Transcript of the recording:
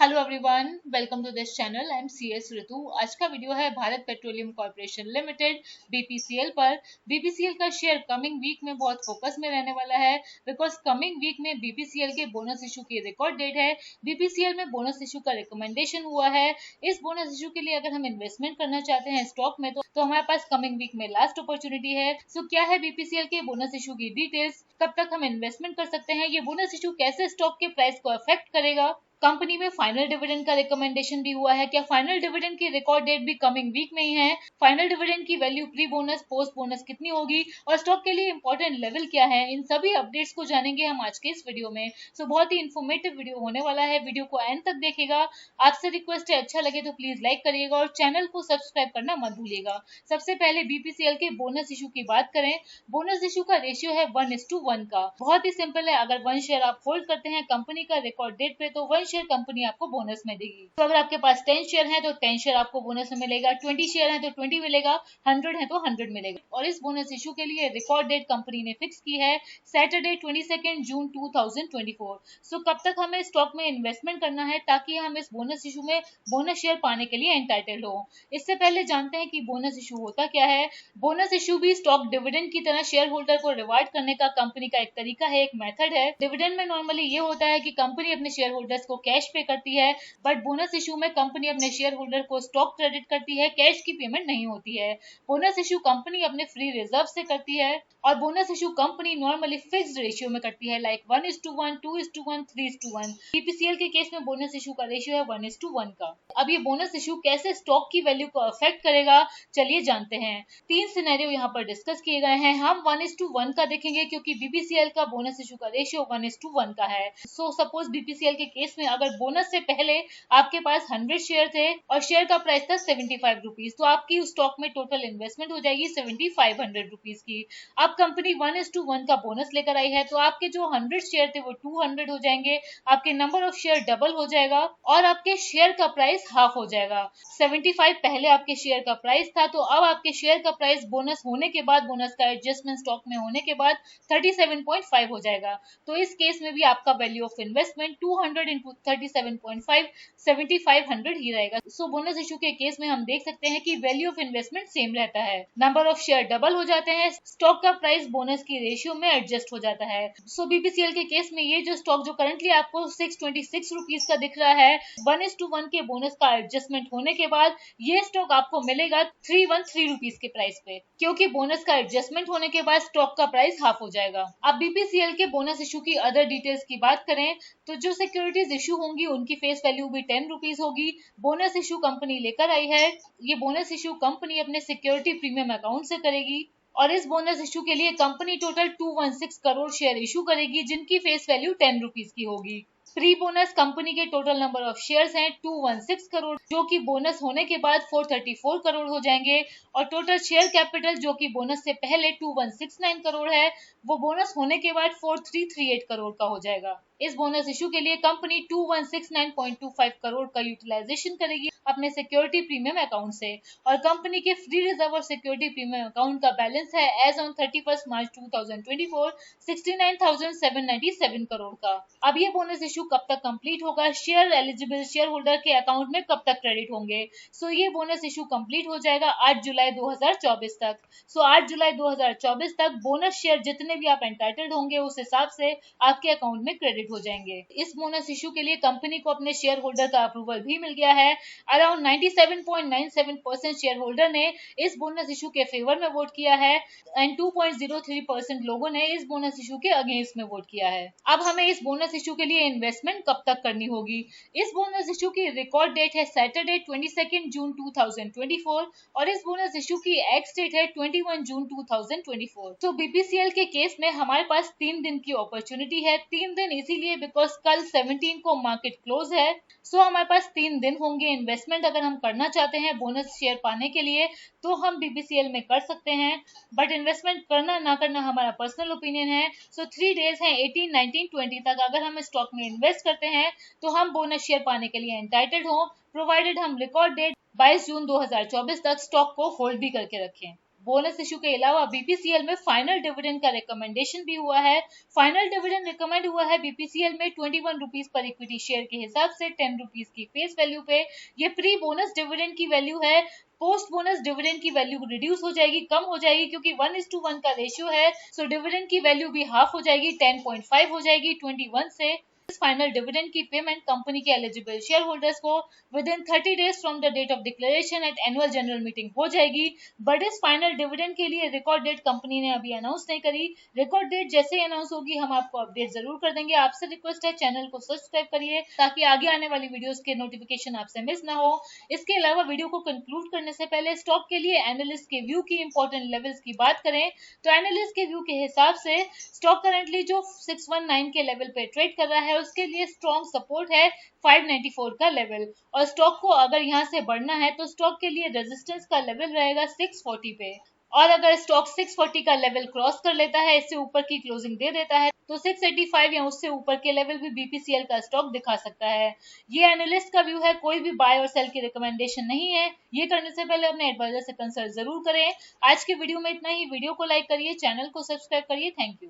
Hello everyone, welcome to this channel. I am CS Ritu. आज का video है Bharat petroleum corporation limited BPCL पर। BPCL का शेयर कमिंग वीक में बहुत फोकस में रहने वाला है, बिकॉज कमिंग वीक में BPCL के बोनस इशू की रिकॉर्ड डेट है। BPCL में बोनस इशू का रिकमेंडेशन हुआ है। इस बोनस इशू के लिए अगर हम इन्वेस्टमेंट करना चाहते हैं स्टॉक में तो हमारे पास कमिंग वीक में लास्ट अपॉर्चुनिटी है। सो क्या है BPCL के बोनस इशू की डिटेल्स, कब तक हम इन्वेस्टमेंट कर सकते हैं, ये बोनस इशू कैसे स्टॉक के प्राइस को अफेक्ट करेगा, कंपनी में फाइनल डिविडेंड का रिकमेंडेशन भी हुआ है, क्या फाइनल डिविडेंड की रिकॉर्ड डेट भी कमिंग वीक में ही है, फाइनल डिविडेंड की value pre bonus post bonus कितनी होगी और स्टॉक के लिए इंपॉर्टेंट लेवल क्या है, इन सभी अपडेट्स को जानेंगे हम आज के इस वीडियो में। सो बहुत ही इन्फॉर्मेटिव वीडियो होने वाला है, वीडियो को एंड तक देखेगा। आपसे रिक्वेस्ट है अच्छा लगे तो प्लीज लाइक करिएगा और चैनल को सब्सक्राइब करना मत भूलिएगा। सबसे पहले BPCL के बोनस इशू की बात करें। बोनस इशू का रेशियो है 1:1 का। बहुत ही सिंपल है, अगर 1 शेयर आप होल्ड करते हैं कंपनी का रिकॉर्ड डेट पे तो 1 शेयर कंपनी आपको बोनस में देगी। तो अगर आपके पास 10 शेयर है तो 10 शेयर आपको बोनस में मिलेगा, 20 शेयर है तो 20 मिलेगा, 100 है तो 100 मिलेगा। और इस बोनस इशू के लिए रिकॉर्ड डेट कंपनी ने फिक्स की है सैटरडे 22 जून 2024। सो कब तक हमें स्टॉक में इन्वेस्टमेंट करना है ताकि हम इस बोनस इशू में बोनस शेयर पाने के लिए एंटाइटल्ड हो। इससे पहले जानते हैं कि बोनस इशू होता क्या है। बोनस इशू भी स्टॉक डिविडेंड की तरह शेयर होल्डर को रिवार्ड करने का कंपनी का एक तरीका है, एक मेथड है। डिविडेंड में नॉर्मली ये होता है कि कंपनी अपने शेयर होल्डर्स को कैश पे करती है, बट बोनस इशू में कंपनी अपने शेयर होल्डर को स्टॉक क्रेडिट करती है, कैश की पेमेंट नहीं होती है। बोनस इशू कंपनी अपने फ्री रिजर्व से करती है और bonus issue company normally fixed ratio में करती है, लाइक 1:1, 2:1, 3:1। BPCL के केस में बोनस इशू का रेशियो है 1:1 का। अब ये बोनस इशू कैसे स्टॉक की वैल्यू को अफेक्ट करेगा, चलिए जानते हैं। 3 सिनेरियो यहाँ पर डिस्कस किए गए हैं। हम 1:1 का देखेंगे क्योंकि BPCL का बोनस इशू का रेशियो 1:1 का है। सो सपोज BPCL के केस में अगर बोनस से पहले आपके पास 100 शेयर थे और शेयर का प्राइस था 75 रुपीज, तो आपकी उस स्टॉक में टोटल इन्वेस्टमेंट हो जाएगी 7500 रुपीज की। अब कंपनी 1:1 का बोनस लेकर आई है तो आपके जो 100 शेयर थे वो 200 हो जाएंगे, आपके नंबर ऑफ शेयर डबल हो जाएगा और आपके शेयर का प्राइस हाफ हो जाएगा। 75 पहले आपके शेयर का प्राइस था, तो अब आपके शेयर का प्राइस बोनस होने के बाद, बोनस का एडजस्टमेंट स्टॉक में होने के बाद 37.5 हो जाएगा। तो इस केस में भी आपका वैल्यू ऑफ इन्वेस्टमेंट 200 इंटू 37.5 7500 ही रहेगा। सो बोनस इशू के केस में हम देख सकते हैं कि वैल्यू ऑफ इन्वेस्टमेंट सेम रहता है, नंबर ऑफ शेयर डबल हो जाते हैं, स्टॉक का प्राइस बोनस की रेशियो में एडजस्ट हो जाता है। सो BPCL के केस में ये जो स्टॉक जो करंटली आपको 626 रुपीज का दिख रहा है, 1:1 के बोनस का एडजस्टमेंट होने के बाद ये स्टॉक आपको मिलेगा 313 रुपीज के प्राइस पे, क्योंकि बोनस का एडजस्टमेंट होने के बाद स्टॉक का प्राइस हाफ हो जाएगा। अब BPCL के बोनस इशू की अदर डिटेल्स की बात करें तो जो सिक्योरिटीज इशू होंगी उनकी फेस वैल्यू भी 10 रुपीज होगी। बोनस इशू कंपनी लेकर आई है, ये बोनस इशू कंपनी अपने सिक्योरिटी प्रीमियम अकाउंट से करेगी और इस बोनस इशू के लिए company total 216 crore share issue करेगी जिनकी फेस वैल्यू 10 रुपीज की होगी। प्री बोनस कंपनी के टोटल नंबर ऑफ शेयर्स हैं 216 करोड़, जो कि बोनस होने के बाद 434 करोड़ हो जाएंगे और टोटल शेयर कैपिटल जो कि बोनस से पहले 2169 करोड़ है, वो बोनस होने के बाद 4338 करोड़ का हो जाएगा। इस बोनस इशू के लिए कंपनी 2169.25 करोड़ का यूटिलाइजेशन करेगी अपने सिक्योरिटी प्रीमियम अकाउंट से और कंपनी के फ्री रिजर्व और सिक्योरिटी प्रीमियम अकाउंट का बैलेंस है एज ऑन 31 मार्च 2024 69,797 करोड़ का। अब ये बोनस इशू कब तक कंप्लीट होगा, शेयर एलिजिबल शेयर होल्डर के अकाउंट में कब तक क्रेडिट होंगे। सो ये बोनस इशू कंप्लीट हो जाएगा 8 जुलाई 2024 तक। सो 8 जुलाई 2024 तक बोनस शेयर जितने भी आप एंटाइटल्ड होंगे उस हिसाब से आपके अकाउंट में क्रेडिट हो जाएंगे। इस बोनस इशू के लिए कंपनी को अपने शेयर होल्डर का अप्रूवल भी मिल गया है। अराउंड 97.97% शेयर होल्डर ने इस बोनस इशू के फेवर में वोट किया है एंड 2.03% लोगों ने इस बोनस इशू के अगेंस्ट में वोट किया है। अब हमें इस बोनस इशू के लिए इन्वेस्टमेंट कब तक करनी होगी। इस बोनस इशू की रिकॉर्ड डेट है सैटरडे 22 जून 2024 और इस बोनस इशू की एक्स डेट है 21 जून 2024। तो BPCL के केस में हमारे पास 3 दिन की अपॉर्चुनिटी है। 3 दिन इसीलिए बिकॉज कल 17 को मार्केट क्लोज है। सो हमारे पास 3 दिन होंगे इन्वेस्टमेंट अगर हम करना चाहते हैं बोनस शेयर पाने के लिए तो हम BPCL में कर सकते हैं, बट इन्वेस्टमेंट करना ना करना हमारा पर्सनल ओपिनियन है। सो 3 डेज हैं 18, 19, 20 तक अगर हम स्टॉक में इन्वेस्ट करते हैं तो हम बोनस शेयर पाने के लिए एंटाइटल्ड हो, प्रोवाइडेड हम रिकॉर्ड डेट 22 जून 2024 तक स्टॉक को होल्ड भी करके रखें। बोनस इशू के अलावा बीपीसीएल में फाइनल डिविडेंड का रिकमेंडेशन भी हुआ है। फाइनल डिविडेंड रिकमेंड हुआ है बीपीसीएल में 21 रुपीज पर इक्विटी शेयर के हिसाब से 10 रुपीज की फेस वैल्यू पे। ये प्री बोनस डिविडेंड की वैल्यू है। पोस्ट बोनस डिविडेंड की वैल्यू रिड्यूस हो जाएगी, कम हो जाएगी, क्योंकि 1:1 का रेशियो है। सो डिविडेंड की वैल्यू भी हाफ हो जाएगी, 10.5 हो जाएगी 21 से। इस फाइनल डिविडेंड की पेमेंट कंपनी के एलिजिबल शेयर होल्डर्स को within 30 days from the date of declaration at annual general meeting हो जाएगी। बट इस फाइनल डिविडेंड के लिए रिकॉर्ड डेट कंपनी ने अभी अनाउंस नहीं करी। रिकॉर्ड डेट जैसे ही अनाउंस होगी हम आपको अपडेट जरूर कर देंगे। आपसे रिक्वेस्ट है चैनल को सब्सक्राइब करिए ताकि आगे आने वाली वीडियोस के नोटिफिकेशन आपसे मिस ना हो। इसके अलावा वीडियो को कंक्लूड करने से पहले स्टॉक के लिए एनालिस्ट के व्यू की इंपॉर्टेंट लेवल्स की बात करें तो एनालिस्ट के व्यू के हिसाब से स्टॉक करंटली जो 619 के लेवल पे ट्रेड कर रहा है उसके लिए स्ट्रॉन्ग सपोर्ट है 594 का लेवल, और स्टॉक को अगर यहां से बढ़ना है तो स्टॉक के लिए रेजिस्टेंस का लेवल रहेगा 640 पे। और अगर स्टॉक 640 का लेवल क्रॉस कर लेता है, इससे ऊपर की क्लोजिंग दे देता है, तो 685 या उससे ऊपर के लेवल भी बीपीसीएल का स्टॉक दिखा सकता है। ये एनालिस्ट का व्यू है, कोई भी बाय और सेल की रिकमेंडेशन नहीं है। ये करने से पहले अपने एडवाइजर से कंसल्ट जरूर करें। आज की वीडियो में इतना ही। वीडियो को लाइक करिए, चैनल को सब्सक्राइब करिए। Thank you.